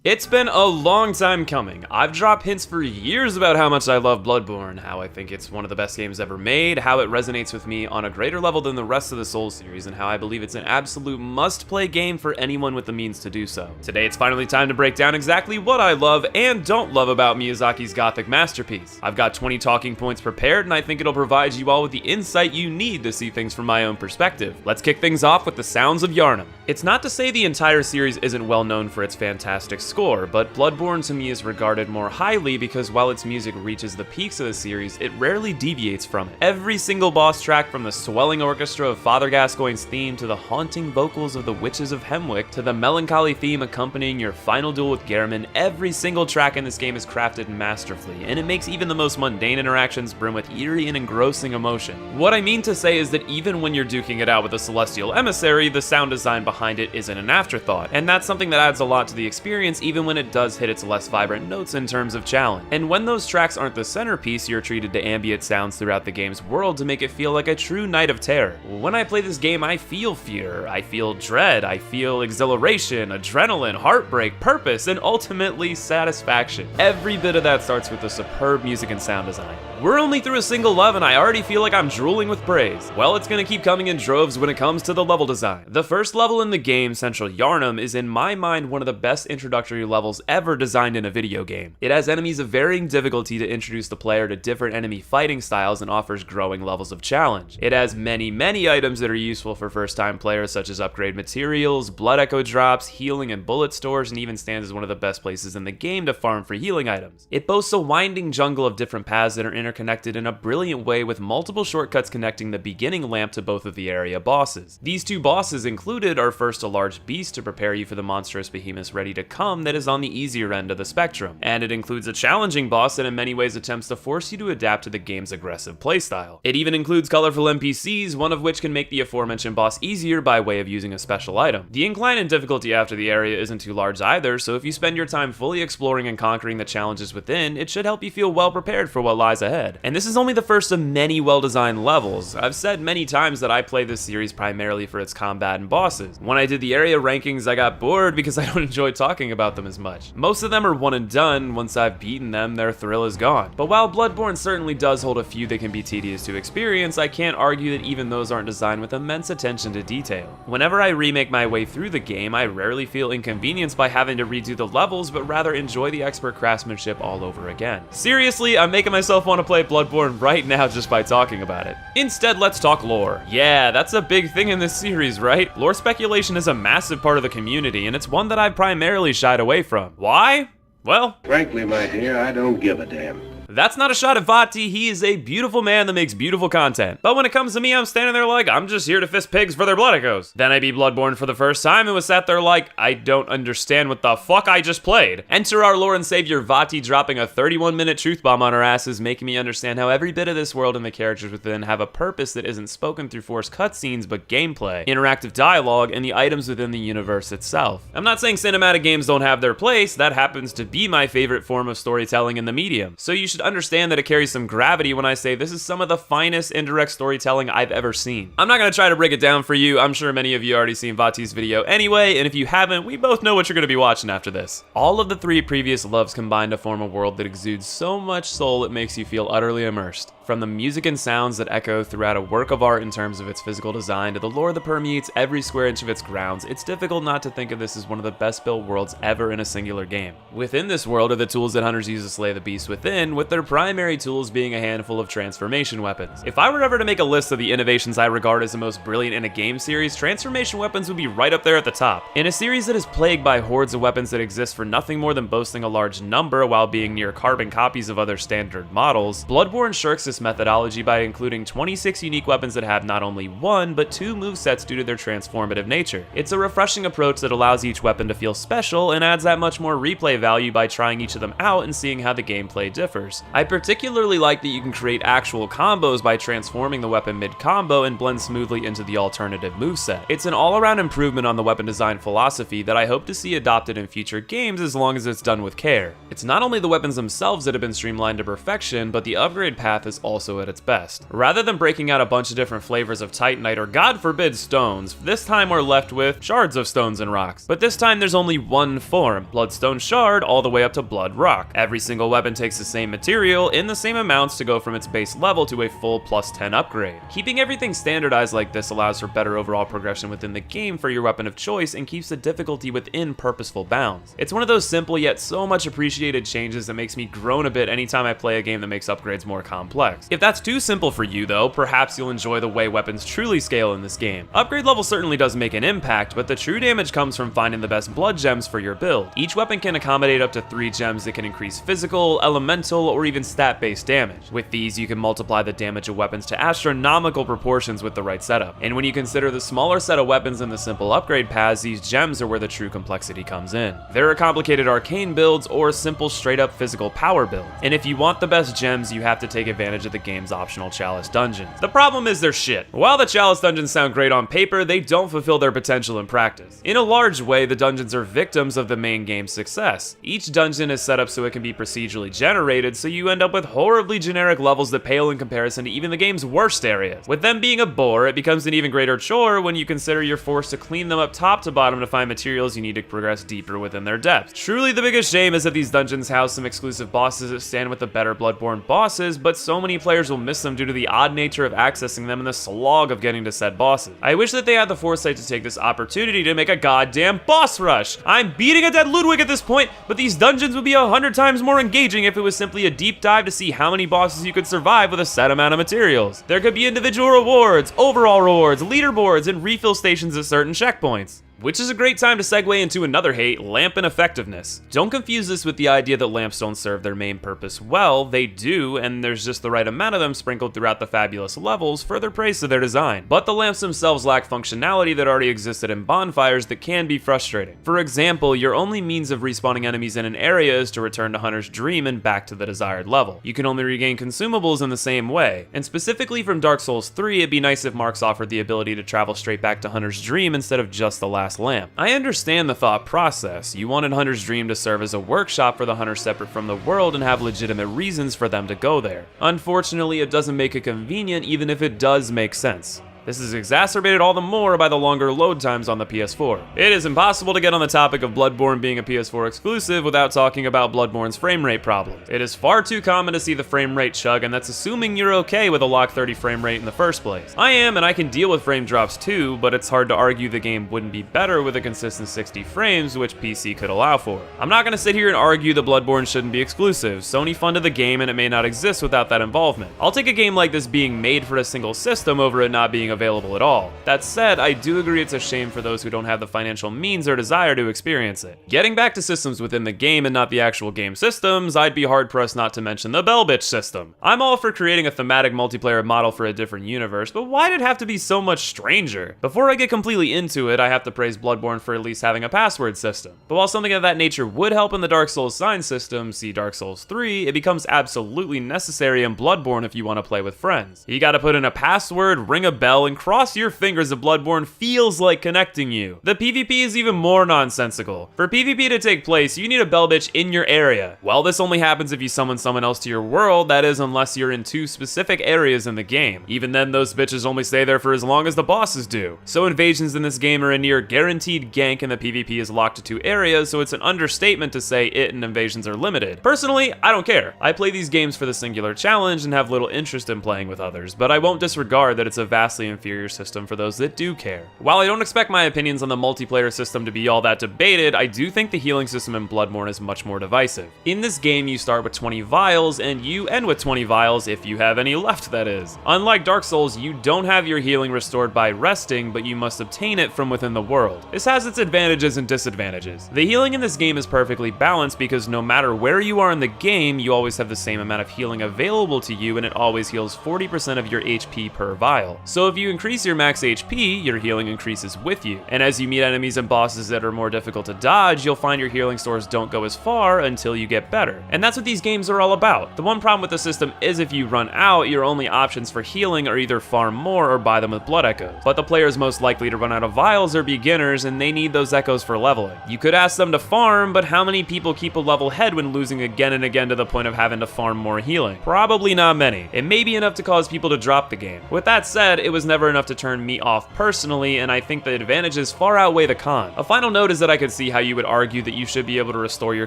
It's been a long time coming. I've dropped hints for years about how much I love Bloodborne, how I think it's one of the best games ever made, how it resonates with me on a greater level than the rest of the Souls series, and how I believe it's an absolute must-play game for anyone with the means to do so. Today it's finally time to break down exactly what I love and don't love about Miyazaki's Gothic masterpiece. I've got 20 talking points prepared, and I think it'll provide you all with the insight you need to see things from my own perspective. Let's kick things off with the sounds of Yharnam. It's not to say the entire series isn't well known for its fantastic score, but Bloodborne to me is regarded more highly because while its music reaches the peaks of the series, it rarely deviates from it. Every single boss track, from the swelling orchestra of Father Gascoigne's theme to the haunting vocals of the Witches of Hemwick to the melancholy theme accompanying your final duel with Gehrman, every single track in this game is crafted masterfully, and it makes even the most mundane interactions brim with eerie and engrossing emotion. What I mean to say is that even when you're duking it out with a celestial emissary, the sound design behind it isn't an afterthought, and that's something that adds a lot to the experience even when it does hit its less vibrant notes in terms of challenge. And when those tracks aren't the centerpiece, you're treated to ambient sounds throughout the game's world to make it feel like a true night of terror. When I play this game, I feel fear, I feel dread, I feel exhilaration, adrenaline, heartbreak, purpose, and ultimately satisfaction. Every bit of that starts with the superb music and sound design. We're only through a single level and I already feel like I'm drooling with praise. Well, it's gonna keep coming in droves when it comes to the level design. The first level in the game, Central Yharnam, is in my mind one of the best introductory levels ever designed in a video game. It has enemies of varying difficulty to introduce the player to different enemy fighting styles and offers growing levels of challenge. It has many items that are useful for first-time players, such as upgrade materials, blood echo drops, healing and bullet stores, and even stands as one of the best places in the game to farm for healing items. It boasts a winding jungle of different paths that are interconnected in a brilliant way, with multiple shortcuts connecting the beginning lamp to both of the area bosses. These two bosses included are first a large beast to prepare you for the monstrous behemoths ready to come that is on the easier end of the spectrum, and it includes a challenging boss that in many ways attempts to force you to adapt to the game's aggressive playstyle. It even includes colorful NPCs, one of which can make the aforementioned boss easier by way of using a special item. The incline in difficulty after the area isn't too large either, so if you spend your time fully exploring and conquering the challenges within, it should help you feel well prepared for what lies ahead. And this is only the first of many well-designed levels. I've said many times that I play this series primarily for its combat and bosses. When I did the area rankings, I got bored because I don't enjoy talking about them as much. Most of them are one and done. Once I've beaten them, their thrill is gone. But while Bloodborne certainly does hold a few that can be tedious to experience, I can't argue that even those aren't designed with immense attention to detail. Whenever I remake my way through the game, I rarely feel inconvenienced by having to redo the levels, but rather enjoy the expert craftsmanship all over again. Seriously, I'm making myself want to play Bloodborne right now just by talking about it. Instead, let's talk lore. Yeah, that's a big thing in this series, right? Lore speculation is a massive part of the community, and it's one that I've primarily shied away from. Why? Well, frankly, my dear, I don't give a damn. That's not a shot at Vati. He is a beautiful man that makes beautiful content. But when it comes to me, I'm standing there like, I'm just here to fist pigs for their blood echoes. Then I beat Bloodborne for the first time and was sat there like, I don't understand what the fuck I just played. Enter our Lord and Savior Vati dropping a 31-minute truth bomb on our asses, making me understand how every bit of this world and the characters within have a purpose that isn't spoken through forced cutscenes, but gameplay, interactive dialogue, and the items within the universe itself. I'm not saying cinematic games don't have their place. That happens to be my favorite form of storytelling in the medium. So you should understand that it carries some gravity when I say this is some of the finest indirect storytelling I've ever seen. I'm not going to try to break it down for you. I'm sure many of you already seen Vati's video anyway, and if you haven't, we both know what you're going to be watching after this. All of the three previous loves combine to form a world that exudes so much soul it makes you feel utterly immersed. From the music and sounds that echo throughout a work of art in terms of its physical design to the lore that permeates every square inch of its grounds, it's difficult not to think of this as one of the best built worlds ever in a singular game. Within this world are the tools that hunters use to slay the beast within, with their primary tools being a handful of transformation weapons. If I were ever to make a list of the innovations I regard as the most brilliant in a game series, transformation weapons would be right up there at the top. In a series that is plagued by hordes of weapons that exist for nothing more than boasting a large number while being near carbon copies of other standard models, Bloodborne shirks this methodology by including 26 unique weapons that have not only one, but two movesets due to their transformative nature. It's a refreshing approach that allows each weapon to feel special and adds that much more replay value by trying each of them out and seeing how the gameplay differs. I particularly like that you can create actual combos by transforming the weapon mid-combo and blend smoothly into the alternative moveset. It's an all-around improvement on the weapon design philosophy that I hope to see adopted in future games as long as it's done with care. It's not only the weapons themselves that have been streamlined to perfection, but the upgrade path is also at its best. Rather than breaking out a bunch of different flavors of Titanite or God forbid stones, this time we're left with shards of stones and rocks. But this time there's only one form, Bloodstone Shard, all the way up to Blood Rock. Every single weapon takes the same material in the same amounts to go from its base level to a full +10 upgrade. Keeping everything standardized like this allows for better overall progression within the game for your weapon of choice and keeps the difficulty within purposeful bounds. It's one of those simple yet so much appreciated changes that makes me groan a bit anytime I play a game that makes upgrades more complex. If that's too simple for you though, perhaps you'll enjoy the way weapons truly scale in this game. Upgrade level certainly does make an impact, but the true damage comes from finding the best blood gems for your build. Each weapon can accommodate up to 3 gems that can increase physical, elemental, or even stat-based damage. With these, you can multiply the damage of weapons to astronomical proportions with the right setup. And when you consider the smaller set of weapons and the simple upgrade paths, these gems are where the true complexity comes in. There are complicated arcane builds or simple straight-up physical power builds. And if you want the best gems, you have to take advantage of the game's optional Chalice dungeons. The problem is they're shit. While the Chalice dungeons sound great on paper, they don't fulfill their potential in practice. In a large way, the dungeons are victims of the main game's success. Each dungeon is set up so it can be procedurally generated, so you end up with horribly generic levels that pale in comparison to even the game's worst areas. With them being a bore, it becomes an even greater chore when you consider you're forced to clean them up top to bottom to find materials you need to progress deeper within their depth. Truly, the biggest shame is that these dungeons house some exclusive bosses that stand with the better Bloodborne bosses, but so many players will miss them due to the odd nature of accessing them and the slog of getting to said bosses. I wish that they had the foresight to take this opportunity to make a goddamn boss rush. I'm beating a dead Ludwig at this point, but these dungeons would be 100 times more engaging if it was simply a deep dive to see how many bosses you could survive with a set amount of materials. There could be individual rewards, overall rewards, leaderboards, and refill stations at certain checkpoints. Which is a great time to segue into another hate, lamp ineffectiveness. Don't confuse this with the idea that lamps don't serve their main purpose well. They do, and there's just the right amount of them sprinkled throughout the fabulous levels, further praise to their design. But the lamps themselves lack functionality that already existed in bonfires that can be frustrating. For example, your only means of respawning enemies in an area is to return to Hunter's Dream and back to the desired level. You can only regain consumables in the same way. And specifically from Dark Souls 3, it'd be nice if Marks offered the ability to travel straight back to Hunter's Dream instead of just the last lamp. I understand the thought process. You wanted Hunter's Dream to serve as a workshop for the Hunter separate from the world and have legitimate reasons for them to go there. Unfortunately, it doesn't make it convenient even if it does make sense. This is exacerbated all the more by the longer load times on the PS4. It is impossible to get on the topic of Bloodborne being a PS4 exclusive without talking about Bloodborne's frame rate problems. It is far too common to see the frame rate chug, and that's assuming you're okay with a lock 30 frame rate in the first place. I am, and I can deal with frame drops too, but it's hard to argue the game wouldn't be better with a consistent 60 frames, which PC could allow for. I'm not gonna sit here and argue that Bloodborne shouldn't be exclusive. Sony funded the game and it may not exist without that involvement. I'll take a game like this being made for a single system over it not being available at all. That said, I do agree it's a shame for those who don't have the financial means or desire to experience it. Getting back to systems within the game and not the actual game systems, I'd be hard-pressed not to mention the Bell Bitch system. I'm all for creating a thematic multiplayer model for a different universe, but why did it have to be so much stranger? Before I get completely into it, I have to praise Bloodborne for at least having a password system. But while something of that nature would help in the Dark Souls sign system, see Dark Souls 3, it becomes absolutely necessary in Bloodborne if you want to play with friends. You gotta put in a password, ring a bell, and cross your fingers if Bloodborne feels like connecting you. The PvP is even more nonsensical. For PvP to take place, you need a Bell Bitch in your area. Well, this only happens if you summon someone else to your world, that is, unless you're in 2 specific areas in the game. Even then, those bitches only stay there for as long as the bosses do. So invasions in this game are a near guaranteed gank, and the PvP is locked to 2 areas, so it's an understatement to say it and invasions are limited. Personally, I don't care. I play these games for the singular challenge and have little interest in playing with others, but I won't disregard that it's a vastly inferior system for those that do care. While I don't expect my opinions on the multiplayer system to be all that debated, I do think the healing system in Bloodborne is much more divisive. In this game, you start with 20 vials, and you end with 20 vials if you have any left, that is. Unlike Dark Souls, you don't have your healing restored by resting, but you must obtain it from within the world. This has its advantages and disadvantages. The healing in this game is perfectly balanced because no matter where you are in the game, you always have the same amount of healing available to you, and it always heals 40% of your HP per vial. So if if you increase your max HP, your healing increases with you. And as you meet enemies and bosses that are more difficult to dodge, you'll find your healing stores don't go as far until you get better. And that's what these games are all about. The one problem with the system is if you run out, your only options for healing are either farm more or buy them with blood echoes. But the players most likely to run out of vials are beginners, and they need those echoes for leveling. You could ask them to farm, but how many people keep a level head when losing again and again to the point of having to farm more healing? Probably not many. It may be enough to cause people to drop the game. With that said, it was never enough to turn me off personally, and I think the advantages far outweigh the con. A final note is that I could see how you would argue that you should be able to restore your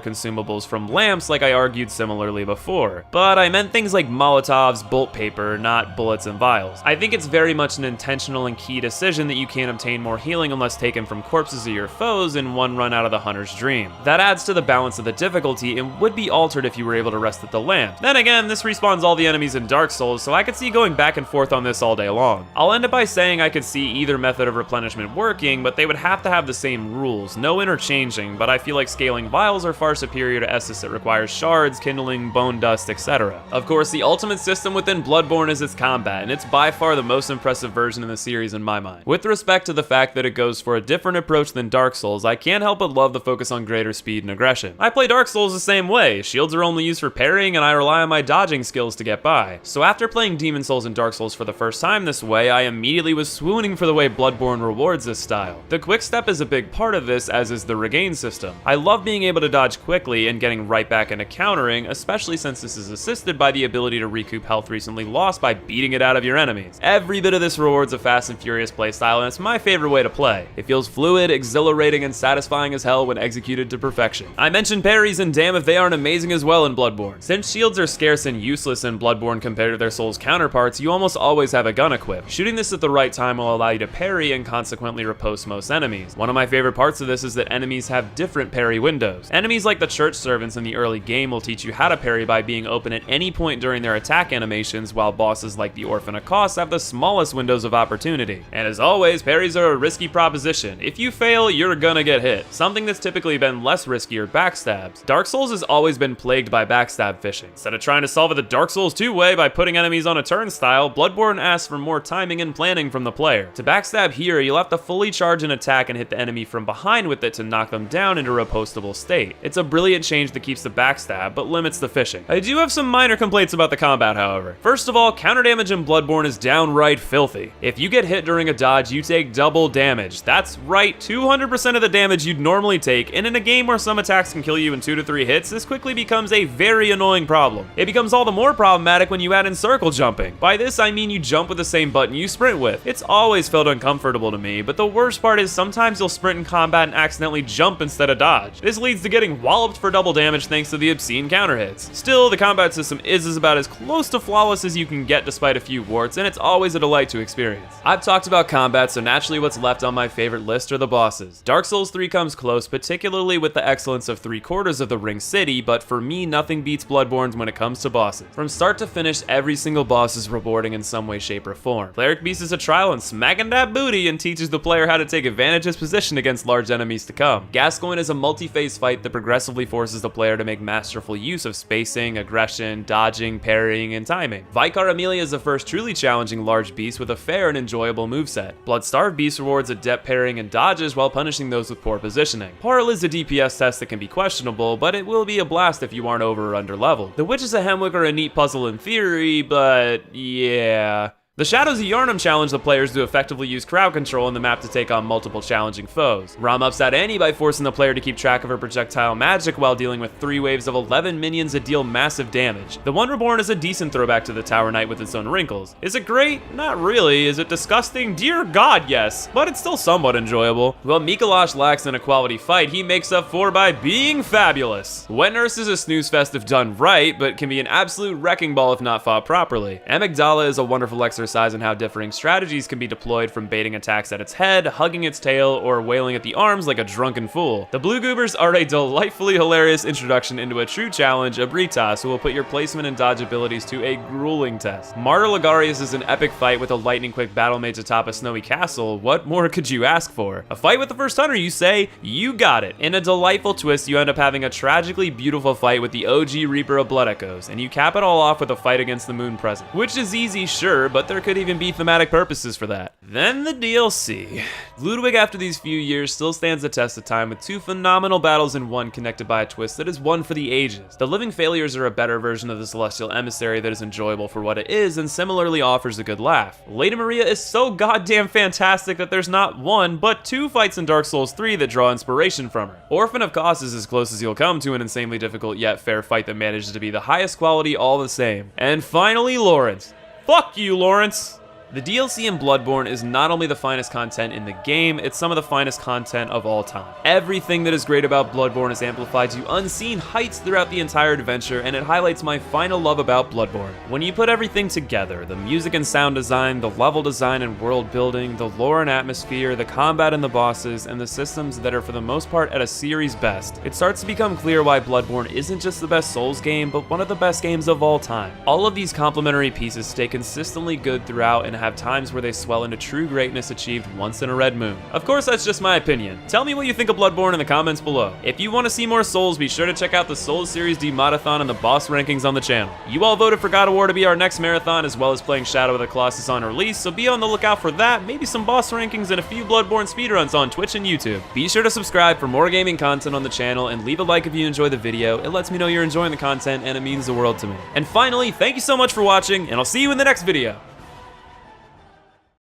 consumables from lamps like I argued similarly before. But I meant things like Molotovs, bolt paper, not bullets and vials. I think it's very much an intentional and key decision that you can't obtain more healing unless taken from corpses of your foes in one run out of the hunter's dream. That adds to the balance of the difficulty and would be altered if you were able to rest at the lamp. Then again, this respawns all the enemies in Dark Souls, so I could see going back and forth on this all day long. I'll end it by saying I could see either method of replenishment working, but they would have to have the same rules, no interchanging, but I feel like scaling vials are far superior to Estus that requires shards, kindling, bone dust, etc. Of course, the ultimate system within Bloodborne is its combat, and it's by far the most impressive version in the series in my mind. With respect to the fact that it goes for a different approach than Dark Souls, I can't help but love the focus on greater speed and aggression. I play Dark Souls the same way. Shields are only used for parrying, and I rely on my dodging skills to get by. So after playing Demon Souls and Dark Souls for the first time this way, I immediately was swooning for the way Bloodborne rewards this style. The quick step is a big part of this, as is the regain system. I love being able to dodge quickly and getting right back into countering, especially since this is assisted by the ability to recoup health recently lost by beating it out of your enemies. Every bit of this rewards a fast and furious playstyle, and it's my favorite way to play. It feels fluid, exhilarating, and satisfying as hell when executed to perfection. I mentioned parries, and damn if they aren't amazing as well in Bloodborne. Since shields are scarce and useless in Bloodborne compared to their Souls counterparts, you almost always have a gun equipped. Shooting this at the right time will allow you to parry and consequently riposte most enemies. One of my favorite parts of this is that enemies have different parry windows. Enemies like the church servants in the early game will teach you how to parry by being open at any point during their attack animations, while bosses like the Orphan Accost have the smallest windows of opportunity. And as always, parries are a risky proposition. If you fail, you're gonna get hit. Something that's typically been less risky are backstabs. Dark Souls has always been plagued by backstab fishing. Instead of trying to solve it the Dark Souls 2 way by putting enemies on a turnstile, Bloodborne asks for more timing and planning from the player. To backstab here, you'll have to fully charge an attack and hit the enemy from behind with it to knock them down into a repostable state. It's a brilliant change that keeps the backstab, but limits the fishing. I do have some minor complaints about the combat, however. First of all, counter damage in Bloodborne is downright filthy. If you get hit during a dodge, you take double damage. That's right, 200% of the damage you'd normally take, and in a game where some attacks can kill you in 2 to 3 hits, this quickly becomes a very annoying problem. It becomes all the more problematic when you add in circle jumping. By this, I mean you jump with the same button you sprint with. It's always felt uncomfortable to me, but the worst part is sometimes you'll sprint in combat and accidentally jump instead of dodge. This leads to getting walloped for double damage thanks to the obscene counter hits. Still, the combat system is about as close to flawless as you can get despite a few warts, and it's always a delight to experience. I've talked about combat, so naturally what's left on my favorite list are the bosses. Dark Souls 3 comes close, particularly with the excellence of 3/4 of the Ring City, but for me, nothing beats Bloodborne when it comes to bosses. From start to finish, every single boss is rewarding in some way, shape, or form. Cleric Beast is a trial and smacking that booty and teaches the player how to take advantage of his position against large enemies to come. Gascoigne is a multi-phase fight that progressively forces the player to make masterful use of spacing, aggression, dodging, parrying, and timing. Vicar Amelia is the first truly challenging large beast with a fair and enjoyable moveset. Blood-Starved Beast rewards adept parrying and dodges while punishing those with poor positioning. Parl is a DPS test that can be questionable, but it will be a blast if you aren't over or under leveled. The Witches of Hemwick are a neat puzzle in theory, but yeah. The Shadows of Yharnam challenge the players to effectively use crowd control in the map to take on multiple challenging foes. Rom upset Annie by forcing the player to keep track of her projectile magic while dealing with 3 waves of 11 minions that deal massive damage. The One Reborn is a decent throwback to the Tower Knight with its own wrinkles. Is it great? Not really. Is it disgusting? Dear God, yes. But it's still somewhat enjoyable. While Mikolash lacks in a quality fight, he makes up for by being fabulous. Wet Nurse is a snooze fest if done right, but can be an absolute wrecking ball if not fought properly. Amygdala is a wonderful exercise in how differing strategies can be deployed, from baiting attacks at its head, hugging its tail, or wailing at the arms like a drunken fool. The Blue Goobers are a delightfully hilarious introduction into a true challenge, Abritas, who will put your placement and dodge abilities to a grueling test. Martyr Ligarius is an epic fight with a lightning-quick battle mage atop a snowy castle. What more could you ask for? A fight with the first hunter, you say? You got it. In a delightful twist, you end up having a tragically beautiful fight with the OG Reaper of Blood Echoes, and you cap it all off with a fight against the Moon Present. Which is easy, sure, but there could even be thematic purposes for that. Then the DLC. Ludwig, after these few years, still stands the test of time with 2 phenomenal battles in one connected by a twist that is one for the ages. The Living Failures are a better version of the Celestial Emissary that is enjoyable for what it is and similarly offers a good laugh. Lady Maria is so goddamn fantastic that there's not 1, but 2 fights in Dark Souls 3 that draw inspiration from her. Orphan of Kos is as close as you'll come to an insanely difficult yet fair fight that manages to be the highest quality all the same. And finally, Lawrence. Fuck you, Lawrence! The DLC in Bloodborne is not only the finest content in the game, it's some of the finest content of all time. Everything that is great about Bloodborne is amplified to unseen heights throughout the entire adventure, and it highlights my final love about Bloodborne. When you put everything together, the music and sound design, the level design and world building, the lore and atmosphere, the combat and the bosses, and the systems that are for the most part at a series best, it starts to become clear why Bloodborne isn't just the best Souls game, but one of the best games of all time. All of these complementary pieces stay consistently good throughout and have times where they swell into true greatness achieved once in a red moon. Of course, that's just my opinion. Tell me what you think of Bloodborne in the comments below. If you want to see more Souls, be sure to check out the Souls series D-Modathon and the boss rankings on the channel. You all voted for God of War to be our next marathon, as well as playing Shadow of the Colossus on release, so be on the lookout for that, maybe some boss rankings and a few Bloodborne speedruns on Twitch and YouTube. Be sure to subscribe for more gaming content on the channel, and leave a like if you enjoy the video. It lets me know you're enjoying the content, and it means the world to me. And finally, thank you so much for watching, and I'll see you in the next video.